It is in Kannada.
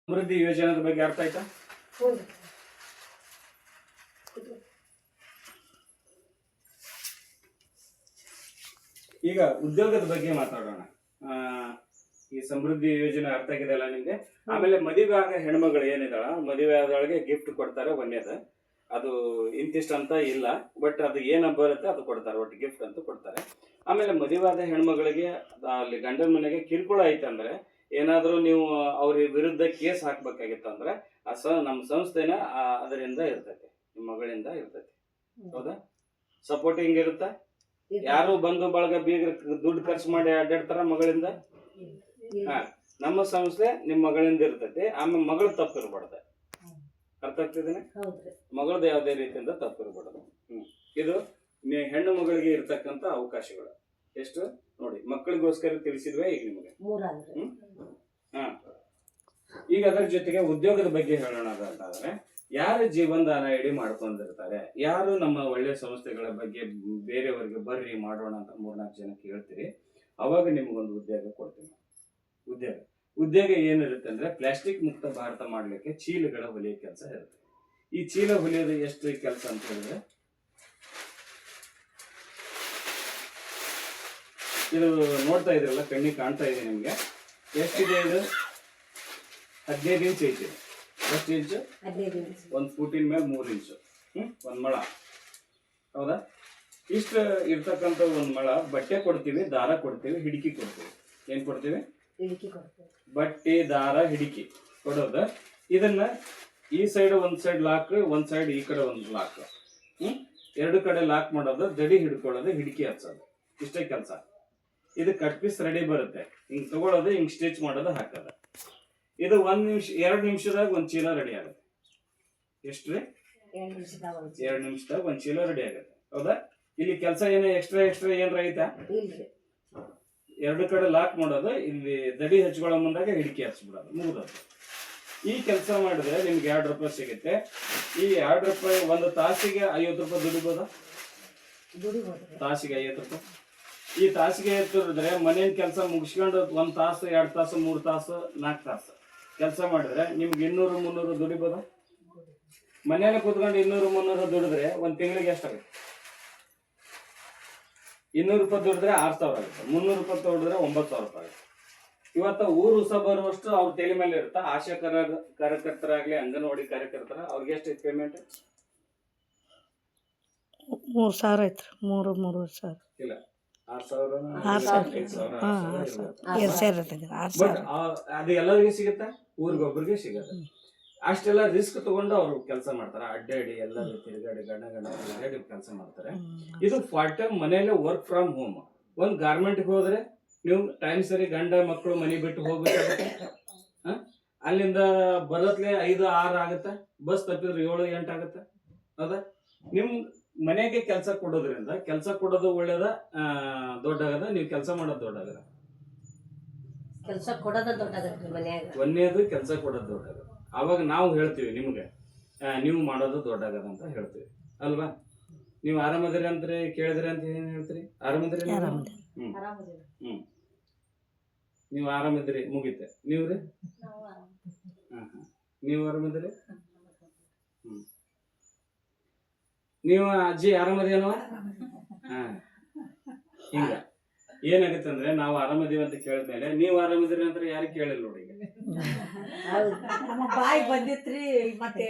ಸಮೃದ್ಧಿ ಯೋಜನೆದ ಬಗ್ಗೆ ಅರ್ಥ ಆಯ್ತಾ? ಈಗ ಉದ್ಯೋಗದ ಬಗ್ಗೆ ಮಾತಾಡೋಣ. ಈ ಸಮೃದ್ಧಿ ಯೋಜನೆ ಅರ್ಥ ಆಗಿದೆಯಲ್ಲ ನಿಮ್ಗೆ? ಆಮೇಲೆ ಮದುವೆ ಆಗ ಹೆಣ್ಮಗಳು ಏನಿದಾಳ, ಮದುವೆ ಆದವಳಿಗೆ ಗಿಫ್ಟ್ ಕೊಡ್ತಾರೆ. ಒಂದೇದ ಅದು ಇಂತಿಷ್ಟ ಅಂತ ಇಲ್ಲ, ಬಟ್ ಅದು ಏನ ಬರುತ್ತೆ ಅದು ಕೊಡ್ತಾರೆ, ಒಟ್ಟು ಗಿಫ್ಟ್ ಅಂತ ಕೊಡ್ತಾರೆ. ಆಮೇಲೆ ಮದುವೆ ಆದ ಹೆಣ್ಮಗಳಿಗೆ ಅಲ್ಲಿ ಗಂಡನ ಮನೆಗೆ ಕಿರುಕುಳ ಐತಂದ್ರೆ, ಏನಾದ್ರೂ ನೀವು ಅವ್ರ ವಿರುದ್ಧ ಕೇಸ್ ಹಾಕ್ಬೇಕಾಗಿತ್ತಂದ್ರೆ ನಮ್ಮ ಸಂಸ್ಥೆನ ಅದರಿಂದ ಇರ್ತೈತಿ, ನಿಮ್ಮ ಮಗಳಿಂದ ಇರ್ತೈತಿ. ಹೌದಾ? ಸಪೋರ್ಟಿಂಗ್ ಇರುತ್ತ? ಯಾರು ಬಂದು ಬಳಗ ಬೀಗ್ರ ದುಡ್ಡು ಖರ್ಚು ಮಾಡಿ ಅಡ್ಡಾಡ್ತಾರ ಮಗಳಿಂದ? ನಮ್ಮ ಸಂಸ್ಥೆ ನಿಮ್ಮ ಮಗಳಿಂದ ಇರ್ತೈತಿ. ಆಮೇಲೆ ಮಗಳು ತಪ್ಪಿರ್ಬಾರ್ದು. ಅರ್ಥ ಆಗ್ತಿದ್ದೇನೆ? ಮಗಳದ್ದು ಯಾವುದೇ ರೀತಿಯಿಂದ ತಪ್ಪಿರ್ಬಾರ್ದು. ಇದು ಹೆಣ್ಣು ಮಗಳಿಗೆ ಇರ್ತಕ್ಕಂಥ ಅವಕಾಶಗಳು ಎಷ್ಟು ನೋಡಿ. ಮಕ್ಕಳಿಗೋಸ್ಕರ ತಿಳಿಸಿದ್ವಿ ಈಗ ನಿಮಗೆ. ಈಗ ಅದರ ಜೊತೆಗೆ ಉದ್ಯೋಗದ ಬಗ್ಗೆ ಹೇಳೋಣ ಅಂತಾದ್ರೆ, ಯಾರು ಜೀವನದಾನ ಇಡಿ ಮಾಡ್ಕೊಂಡಿರ್ತಾರೆ, ಯಾರು ನಮ್ಮ ಒಳ್ಳೆ ಸಂಸ್ಥೆಗಳ ಬಗ್ಗೆ ಬೇರೆಯವರಿಗೆ ಬರ್ರಿ ಮಾಡೋಣ ಅಂತ 3-4 ಜನಕ್ಕೆ ಹೇಳ್ತೀರಿ, ಅವಾಗ ನಿಮ್ಗೊಂದು ಉದ್ಯೋಗ ಕೊಡ್ತೀನಿ. ಉದ್ಯೋಗ ಏನಿರುತ್ತೆ ಅಂದ್ರೆ, ಪ್ಲಾಸ್ಟಿಕ್ ಮುಕ್ತ ಭಾರತ ಮಾಡ್ಲಿಕ್ಕೆ ಚೀಲಗಳ ಹೊಲಿಯ ಕೆಲಸ ಇರುತ್ತೆ. ಈ ಚೀಲ ಹೊಲಿಯೋದು ಎಷ್ಟು ಕೆಲಸ ಅಂತ ಹೇಳಿದ್ರೆ, ಇದು ನೋಡ್ತಾ ಇದ್ರಲ್ಲ, ಕಣ್ಣಿಗೆ ಕಾಣ್ತಾ ಇದೆ ನಿಮ್ಗೆ. ಎಷ್ಟಿದೆ ಇದು? 15 ಇಂಚ್ ಐತಿ. ಎಷ್ಟು ಇಂಚು? 1 ಫೂಟಿನ ಮೇಲೆ 3 ಇಂಚು. 1 ಮೊಳ. ಹೌದಾ? ಇಷ್ಟು ಇರ್ತಕ್ಕಂಥ 1 ಮೊಳ ಬಟ್ಟೆ ಕೊಡ್ತೀವಿ, ದಾರ ಕೊಡ್ತೀವಿ, ಹಿಡಿಕಿ ಕೊಡ್ತೀವಿ. ಏನ್ ಕೊಡ್ತೀವಿ? ಬಟ್ಟೆ, ದಾರ, ಹಿಡಿಕಿ ಕೊಡೋದು. ಇದನ್ನ ಈ ಸೈಡ್ ಒಂದ್ ಸೈಡ್ ಲಾಕ್, ಒಂದ್ ಸೈಡ್ ಈ ಕಡೆ ಒಂದು ಲಾಕ್. 2 ಕಡೆ ಲಾಕ್ ಮಾಡೋದು, ದಡಿ ಹಿಡ್ಕೊಳ್ಳೋದು, ಹಿಡಿಕಿ ಹಚ್ಚೋದು. ಇಷ್ಟೇ ಕೆಲಸ. ಇದು ಕಟ್ ಪೀಸ್ ರೆಡಿ ಬರುತ್ತೆ. ಹಿಂಗ್ ತಗೊಳ್ಳೋದು, ಹಿಂಗ್ ಸ್ಟಿಚ್ ಮಾಡೋದು, ಹಾಕೋದು. ಇದು 1 ನಿಮಿಷ 2 ನಿಮಿಷದಾಗ ಒಂದ್ ಚೀಲ ರೆಡಿ ಆಗುತ್ತೆ. ಎಷ್ಟು ರೀ? 2 ನಿಮಿಷದಾಗ ಒಂದ್ ಚೀಲ ರೆಡಿ ಆಗುತ್ತೆ. ಹೌದಾ? ಇಲ್ಲಿ ಕೆಲಸ ಏನೋ ಎಕ್ಸ್ಟ್ರಾ ಏನ್ರ ಐತಾ? 2 ಕಡೆ ಲಾಕ್ ಮಾಡೋದು, ಇಲ್ಲಿ ದಡಿ ಹಚ್ಕೊಳ್ಳೋ ಮುಂದಾಗ ಹಿಡಿಕಿ ಹಚ್ಬಿಡೋದು, ಮುಗಿದೋದು. ಈ ಕೆಲಸ ಮಾಡಿದ್ರೆ ನಿಮ್ಗೆ 2 ರೂಪಾಯಿ ಸಿಗುತ್ತೆ. ಈ 2 ರೂಪಾಯಿ 1 ತಾಸಿಗೆ 50 ರೂಪಾಯಿ ದುಡಿಬೋದ? ತಾಸಿಗೆ 50 ರೂಪಾಯಿ. ಈ ತಾಸಿಗೆ ದುಡಿದ್ರೆ ಮನೇನ್ ಕೆಲಸ ಮುಗಿಸ್ಕೊಂಡು 1 ತಾಸು, 2 ತಾಸು, 3 ತಾಸು, 4 ತಾಸು ಕೆಲಸ ಮಾಡಿದ್ರೆ ನಿಮ್ಗೆ 200-300 ದುಡಿಬೋದ? ಮನೇಲಿ ಕೂತ್ಕೊಂಡು 200-300 ದುಡಿದ್ರೆ ಒಂದ್ ತಿಂಗಳಿಗೆ ಎಷ್ಟಾಗುತ್ತೆ? 200 ರೂಪಾಯಿ ದುಡಿದ್ರೆ 6000 ಆಗುತ್ತೆ. 300 ರೂಪಾಯಿ ದುಡಿದ್ರೆ 9000 ರೂಪಾಯಿ ಆಗುತ್ತೆ. ಇವತ್ತ ಊರು ಹೊಸ ಬರುವಷ್ಟು ಅವ್ರ ತಲೆ ಮೇಲೆ ಇರುತ್ತಾ. ಆಶಾ ಕಾರ್ಯಕರ್ತರಾಗ್ಲಿ, ಅಂಗನವಾಡಿ ಕಾರ್ಯಕರ್ತರ, ಅವ್ರಿಗೆ ಎಷ್ಟು ಪೇಮೆಂಟ್? 3000 ಐತ್ರಿ. 3,000 ಇಲ್ಲ, 6000 ಅದು ಎಲ್ಲರಿಗೂ ಸಿಗುತ್ತಾ? ಊರಿಗೊಬ್ಬರಿಗೆ ಸಿಗತ್ತೆ. ಅಷ್ಟೆಲ್ಲ ರಿಸ್ಕ್ ತಗೊಂಡು ಅವ್ರು ಕೆಲಸ ಮಾಡ್ತಾರೆ. ಅಡ್ಡಾಡಿ ಎಲ್ಲರೂ ತಿರುಗಾಡಿ ತಿರುಗಾಡಿ ಕೆಲಸ ಮಾಡ್ತಾರೆ. ಇದು ಪಾರ್ಟ್ ಟೈಮ್ ಮನೆಯಲ್ಲೇ ವರ್ಕ್ ಫ್ರಮ್ ಹೋಮ್. ಒಂದ್ ಗಾರ್ಮೆಂಟ್ಗೆ ಹೋದ್ರೆ ನೀವು ಟೈಮ್ ಸರಿ ಗಂಡ ಮಕ್ಕಳು ಮನೆ ಬಿಟ್ಟು ಹೋಗ್ಬೇಕಾಗುತ್ತೆ. ಅಲ್ಲಿಂದ ಬರತ್ಲೆ 5-6 ಆಗುತ್ತೆ. ಬಸ್ ತಪ್ಪಿದ್ರೆ 7-8 ಆಗುತ್ತೆ. ಹೌದಾ? ನಿಮ್ ಮನೆಗೆ ಕೆಲಸ ಕೊಡೋದ್ರಿಂದ, ಕೆಲಸ ಕೊಡೋದು ಒಳ್ಳೇದ ದೊಡ್ಡಾಗದ, ನೀವು ಕೆಲಸ ಮಾಡೋದು ದೊಡ್ಡಾಗದ? ಕೆಲಸ ಕೊಡೋದು ದೊಡ್ಡಾಗತ್ತೆ ಮನ್ಯಾಗ. ಒಂದೇದು ಕೆಲಸ ಕೊಡೋದು ದೊಡ್ಡಾಗದ. ಅವಾಗ ನಾವು ಹೇಳ್ತೀವಿ ನಿಮ್ಗೆ, ನೀವು ಮಾಡೋದು ದೊಡ್ಡಾಗದ ಅಂತ ಹೇಳ್ತೀವಿ ಅಲ್ವಾ? ನೀವು ಆರಾಮದಿರಿ ಅಂತಾರೆ ಕೇಳಿದ್ರಿ ಅಂತ ಏನ್ ಹೇಳ್ತೀರಿ? ಆರಾಮದಿರಿ? ನೀವು ಆರಾಮದಿರಿ ಮುಗಿತೆ. ನೀವ್ರಿ? ನೀವು ಆರಾಮದಿರಿ? ನೀವು ಅಜ್ಜಿ ಆರಾಮದೇನವ? ಹಿಂಗ ಏನಾಗುತ್ತೆ ಅಂದ್ರೆ, ನಾವು ಆರಾಮದೀವಿ ಅಂತ ಕೇಳಿದ್ಮೇಲೆ ನೀವು ಆರಾಮದಿರಿ ಅಂತ ಯಾರಿಗೆ ಕೇಳಿಲ್ಲ ನೋಡಿ. ಈಗ ಬಾಯಿ ಬಂದಿತ್ರಿ, ಮತ್ತೆ